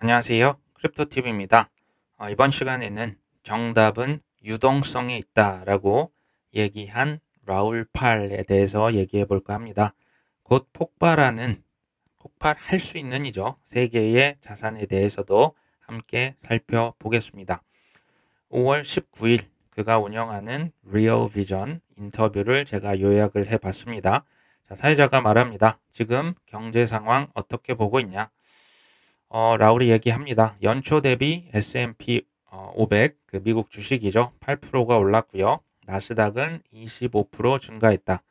안녕하세요. 크립토TV입니다. 이번 시간에는 정답은 유동성에 있다라고 얘기한 라울 팔에 대해서 얘기해 볼까 합니다. 곧 폭발할 수 있는 이죠. 세계의 자산에 대해서도 함께 살펴보겠습니다. 5월 19일 그가 운영하는 리얼 비전 인터뷰를 제가 요약을 해봤습니다. 자, 사회자가 말합니다. 지금 경제 상황 어떻게 보고 있냐? 라울이 얘기합니다. 연초 대비 S&P 500, 그 미국 주식이죠. 8%가 올랐고요. 나스닥은 25% 증가했다.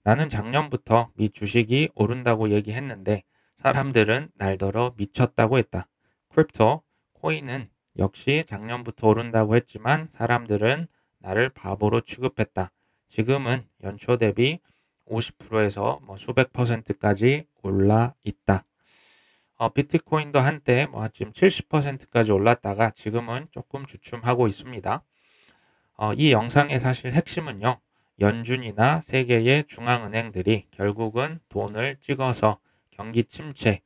나는 작년부터 미 주식이 오른다고 얘기했는데 사람들은 날더러 미쳤다고 했다. 크립토, 코인은 역시 작년부터 오른다고 했지만 사람들은 나를 바보로 취급했다. 지금은 연초 대비 50%에서 수백 퍼센트까지 올라 있다. 비트코인도 한때 지금 70%까지 올랐다가 지금은 조금 주춤하고 있습니다. 이 영상의 사실 핵심은요. 연준이나 세계의 중앙은행들이 결국은 돈을 찍어서 경기 침체,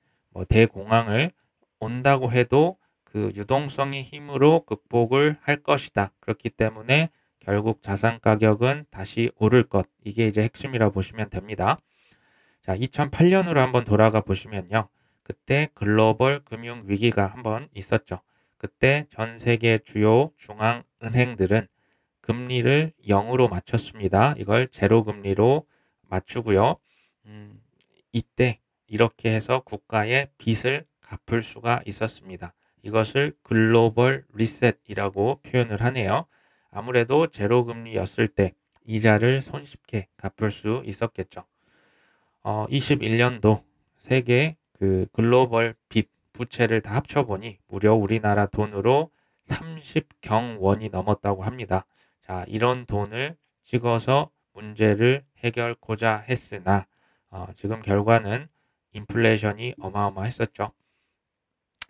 대공황을 온다고 해도 그 유동성의 힘으로 극복을 할 것이다. 그렇기 때문에 결국 자산 가격은 다시 오를 것. 이게 이제 핵심이라고 보시면 됩니다. 자, 2008년으로 한번 돌아가 보시면요. 그때 글로벌 금융 위기가 한번 있었죠. 그때 전 세계 주요 중앙 은행들은 금리를 0으로 맞췄습니다. 이걸 제로 금리로 맞추고요. 음, 이때 이렇게 해서 국가의 빚을 갚을 수가 있었습니다. 이것을 글로벌 리셋이라고 표현을 하네요. 아무래도 제로 금리였을 때 이자를 손쉽게 갚을 수 있었겠죠. 21년도 세계 그 글로벌 빚 부채를 다 합쳐보니 무려 우리나라 돈으로 30경 원이 넘었다고 합니다. 자, 이런 돈을 찍어서 문제를 해결하고자 했으나 지금 결과는 인플레이션이 어마어마했었죠.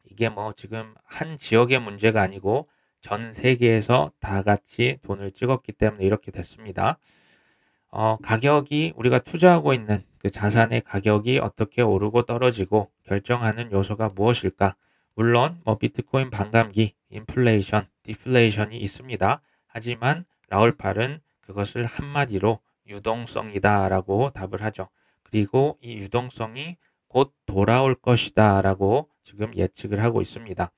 이게 지금 한 지역의 문제가 아니고 전 세계에서 다 같이 돈을 찍었기 때문에 이렇게 됐습니다. 가격이 우리가 투자하고 있는 그 자산의 가격이 어떻게 오르고 떨어지고 결정하는 요소가 무엇일까? 물론 비트코인 반감기, 인플레이션, 디플레이션이 있습니다. 하지만 라울팔은 그것을 한마디로 유동성이다라고 답을 하죠. 그리고 이 유동성이 곧 돌아올 것이다라고 지금 예측을 하고 있습니다.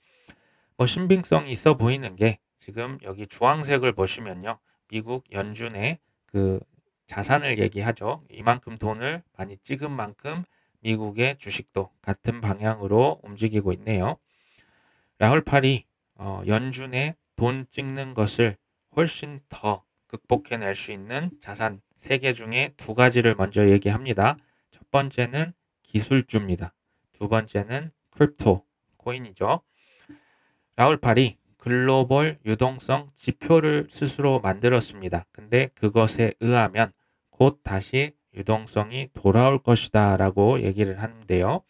신빙성이 있어 보이는 게 지금 여기 주황색을 보시면요. 미국 연준의 그 자산을 얘기하죠. 이만큼 돈을 많이 찍은 만큼 미국의 주식도 같은 방향으로 움직이고 있네요. 라울팔이 연준의 돈 찍는 것을 훨씬 더 극복해낼 수 있는 자산 3개 중에 2가지를 먼저 얘기합니다. 첫 번째는 기술주입니다. 두 번째는 크립토, 코인이죠. 라울팔이 글로벌 유동성 지표를 스스로 만들었습니다. 근데 그것에 의하면 곧 다시 유동성이 돌아올 것이다 라고 얘기를 하는데요.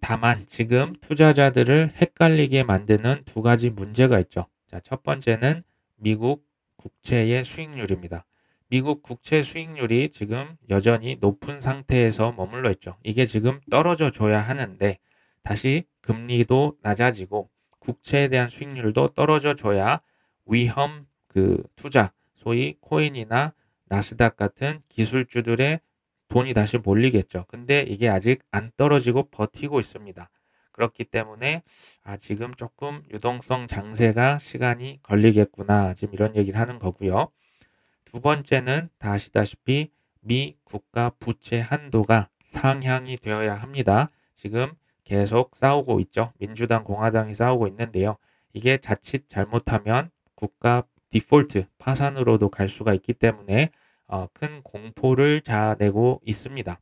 다만 지금 투자자들을 헷갈리게 만드는 2가지 문제가 있죠. 자, 첫 번째는 미국 국채의 수익률입니다. 미국 국채 수익률이 지금 여전히 높은 상태에서 머물러 있죠. 이게 지금 떨어져 줘야 하는데 다시 금리도 낮아지고 국채에 대한 수익률도 떨어져 줘야 위험 그 투자, 소위 코인이나 나스닥 같은 기술주들의 돈이 다시 몰리겠죠. 근데 이게 아직 안 떨어지고 버티고 있습니다. 그렇기 때문에 지금 조금 유동성 장세가 시간이 걸리겠구나. 지금 이런 얘기를 하는 거고요. 두 번째는 다 아시다시피 미 국가 부채 한도가 상향이 되어야 합니다. 지금 계속 싸우고 있죠. 민주당, 공화당이 싸우고 있는데요. 이게 자칫 잘못하면 국가 디폴트, 파산으로도 갈 수가 있기 때문에 큰 공포를 자아내고 있습니다.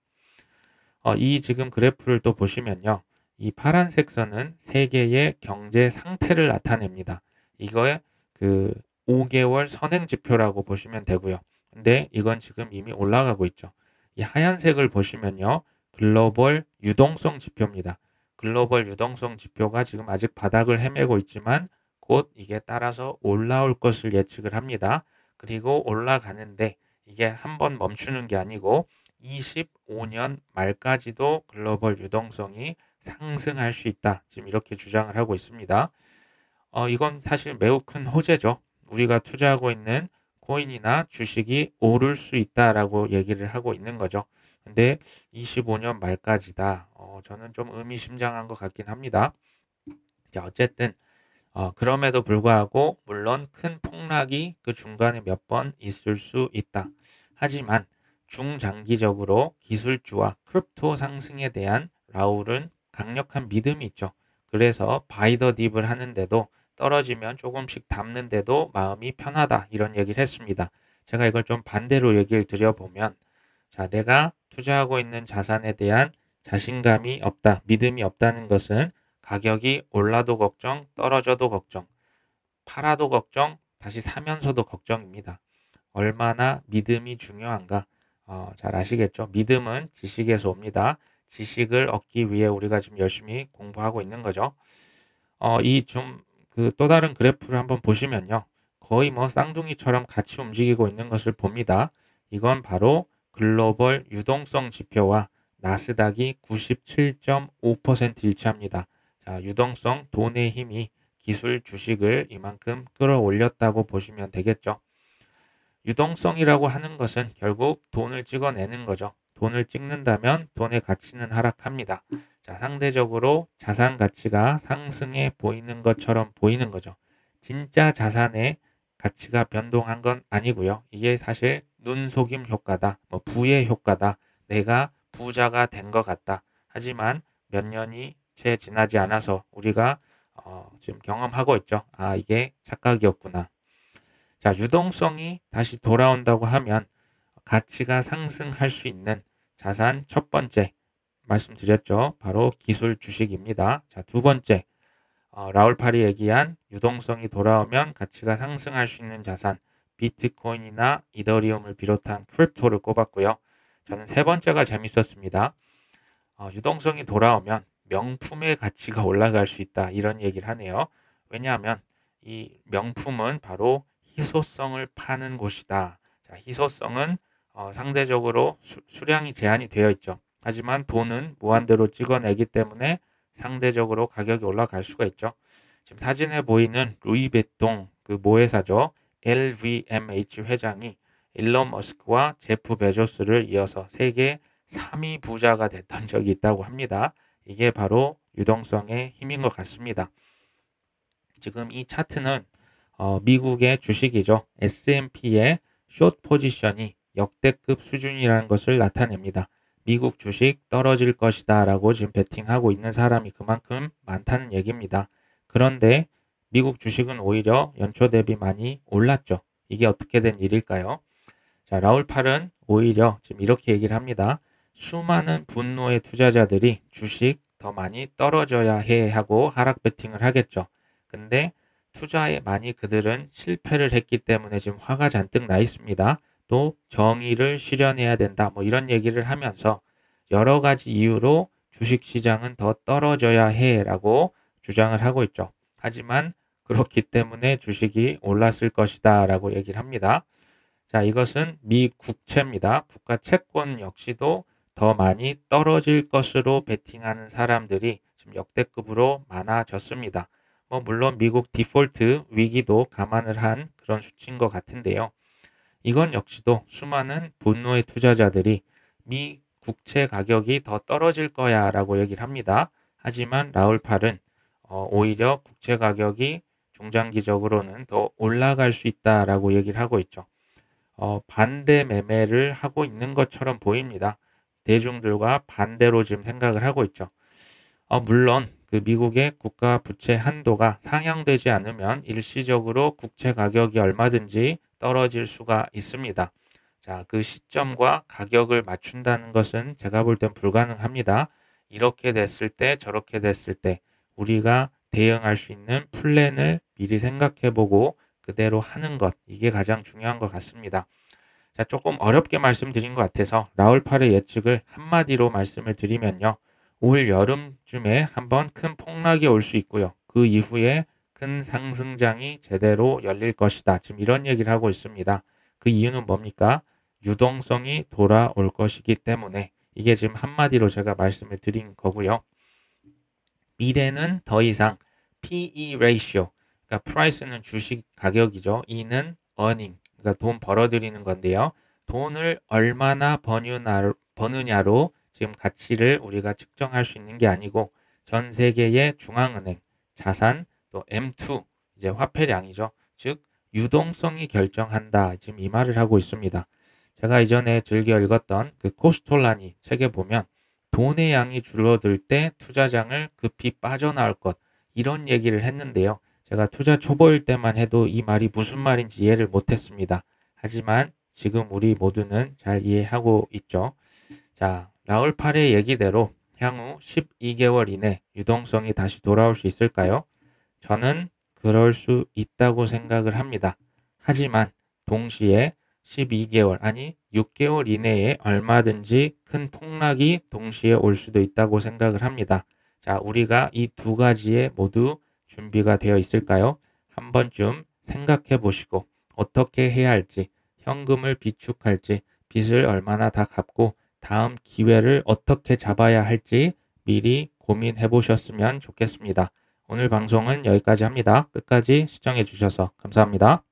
이 지금 그래프를 또 보시면요. 이 파란색 선은 세계의 경제 상태를 나타냅니다. 이거의 그 5개월 선행 지표라고 보시면 되고요. 근데 이건 지금 이미 올라가고 있죠. 이 하얀색을 보시면요. 글로벌 유동성 지표입니다. 글로벌 유동성 지표가 지금 아직 바닥을 헤매고 있지만 곧 이게 따라서 올라올 것을 예측을 합니다. 그리고 올라가는데 이게 한번 멈추는 게 아니고 25년 말까지도 글로벌 유동성이 상승할 수 있다. 지금 이렇게 주장을 하고 있습니다. 이건 사실 매우 큰 호재죠. 우리가 투자하고 있는 코인이나 주식이 오를 수 있다라고 얘기를 하고 있는 거죠. 근데 25년 말까지다. 저는 좀 의미심장한 것 같긴 합니다. 자, 어쨌든 그럼에도 불구하고 물론 큰 폭락이 그 중간에 몇 번 있을 수 있다. 하지만 중장기적으로 기술주와 크립토 상승에 대한 라울은 강력한 믿음이 있죠. 그래서 바이 더 딥을 하는데도 떨어지면 조금씩 담는데도 마음이 편하다. 이런 얘기를 했습니다. 제가 이걸 좀 반대로 얘기를 드려보면 자, 내가 투자하고 있는 자산에 대한 자신감이 없다, 믿음이 없다는 것은 가격이 올라도 걱정, 떨어져도 걱정, 팔아도 걱정, 다시 사면서도 걱정입니다. 얼마나 믿음이 중요한가? 잘 아시겠죠? 믿음은 지식에서 옵니다. 지식을 얻기 위해 우리가 지금 열심히 공부하고 있는 거죠. 이 좀 그 또 다른 그래프를 한번 보시면요. 거의 뭐 쌍둥이처럼 같이 움직이고 있는 것을 봅니다. 이건 바로 글로벌 유동성 지표와 나스닥이 97.5% 일치합니다. 자, 유동성, 돈의 힘이 기술 주식을 이만큼 끌어올렸다고 보시면 되겠죠. 유동성이라고 하는 것은 결국 돈을 찍어내는 거죠. 돈을 찍는다면 돈의 가치는 하락합니다. 자, 상대적으로 자산 가치가 상승해 보이는 것처럼 보이는 거죠. 진짜 자산의 가치가 변동한 건 아니고요. 이게 사실 눈속임 효과다, 뭐 부의 효과다, 내가 부자가 된 것 같다. 하지만 몇 년이 채 지나지 않아서 우리가 지금 경험하고 있죠. 아, 이게 착각이었구나. 자, 유동성이 다시 돌아온다고 하면 가치가 상승할 수 있는 자산 첫 번째 말씀드렸죠. 바로 기술 주식입니다. 자, 두 번째, 라울 팔이 얘기한 유동성이 돌아오면 가치가 상승할 수 있는 자산, 비트코인이나 이더리움을 비롯한 크립토를 꼽았고요. 저는 세 번째가 재밌었습니다. 유동성이 돌아오면 명품의 가치가 올라갈 수 있다. 이런 얘기를 하네요. 왜냐하면 이 명품은 바로 희소성을 파는 곳이다. 자, 희소성은 상대적으로 수량이 제한이 되어 있죠. 하지만 돈은 무한대로 찍어내기 때문에 상대적으로 가격이 올라갈 수가 있죠. 지금 사진에 보이는 루이베통 그 모회사죠. LVMH 회장이 일론 머스크와 제프 베조스를 이어서 세계 3위 부자가 됐던 적이 있다고 합니다. 이게 바로 유동성의 힘인 것 같습니다. 지금 이 차트는 미국의 주식이죠. S&P의 숏 포지션이 역대급 수준이라는 것을 나타냅니다. 미국 주식 떨어질 것이다 라고 지금 베팅하고 있는 사람이 그만큼 많다는 얘기입니다. 그런데 미국 주식은 오히려 연초 대비 많이 올랐죠. 이게 어떻게 된 일일까요? 자, 라울 팔은 오히려 지금 이렇게 얘기를 합니다. 수많은 분노의 투자자들이 주식 더 많이 떨어져야 해 하고 하락 베팅을 하겠죠. 근데 투자에 많이 그들은 실패를 했기 때문에 지금 화가 잔뜩 나 있습니다. 또 정의를 실현해야 된다. 뭐 이런 얘기를 하면서 여러 가지 이유로 주식 시장은 더 떨어져야 해 라고 주장을 하고 있죠. 하지만 그렇기 때문에 주식이 올랐을 것이다 라고 얘기를 합니다. 자, 이것은 미 국채입니다. 국가 채권 역시도 더 많이 떨어질 것으로 베팅하는 사람들이 지금 역대급으로 많아졌습니다. 물론 미국 디폴트 위기도 감안을 한 그런 수치인 것 같은데요. 이건 역시도 수많은 분노의 투자자들이 미 국채 가격이 더 떨어질 거야 라고 얘기를 합니다. 하지만 라울팔은 오히려 국채 가격이 중장기적으로는 더 올라갈 수 있다라고 얘기를 하고 있죠. 반대 매매를 하고 있는 것처럼 보입니다. 대중들과 반대로 지금 생각을 하고 있죠. 물론 그 미국의 국가 부채 한도가 상향되지 않으면 일시적으로 국채 가격이 얼마든지 떨어질 수가 있습니다. 자, 그 시점과 가격을 맞춘다는 것은 제가 볼 땐 불가능합니다. 이렇게 됐을 때 저렇게 됐을 때 우리가 대응할 수 있는 플랜을 미리 생각해보고 그대로 하는 것, 이게 가장 중요한 것 같습니다. 자, 조금 어렵게 말씀드린 것 같아서 라울팔의 예측을 한마디로 말씀을 드리면요. 올 여름쯤에 한번 큰 폭락이 올 수 있고요. 그 이후에 큰 상승장이 제대로 열릴 것이다. 지금 이런 얘기를 하고 있습니다. 그 이유는 뭡니까? 유동성이 돌아올 것이기 때문에 이게 지금 한마디로 제가 말씀을 드린 거고요. 미래는 더 이상 PE ratio, 그러니까 price는 주식 가격이죠. E는 earning, 그러니까 돈 벌어들이는 건데요. 돈을 얼마나 버느냐로 지금 가치를 우리가 측정할 수 있는 게 아니고 전 세계의 중앙은행, 자산, 또 M2, 이제 화폐량이죠. 즉 유동성이 결정한다. 지금 이 말을 하고 있습니다. 제가 이전에 즐겨 읽었던 그 코스톨라니 책에 보면 돈의 양이 줄어들 때 투자장을 급히 빠져나올 것, 이런 얘기를 했는데요. 제가 투자 초보일 때만 해도 이 말이 무슨 말인지 이해를 못했습니다. 하지만 지금 우리 모두는 잘 이해하고 있죠. 자, 라울 팔의 얘기대로 향후 12개월 이내 유동성이 다시 돌아올 수 있을까요? 저는 그럴 수 있다고 생각을 합니다. 하지만 동시에 12개월, 아니 6개월 이내에 얼마든지 큰 폭락이 동시에 올 수도 있다고 생각을 합니다. 자, 우리가 이 두 가지에 모두 준비가 되어 있을까요? 한 번쯤 생각해 보시고 어떻게 해야 할지, 현금을 비축할지, 빚을 얼마나 다 갚고 다음 기회를 어떻게 잡아야 할지 미리 고민해 보셨으면 좋겠습니다. 오늘 방송은 여기까지 합니다. 끝까지 시청해 주셔서 감사합니다.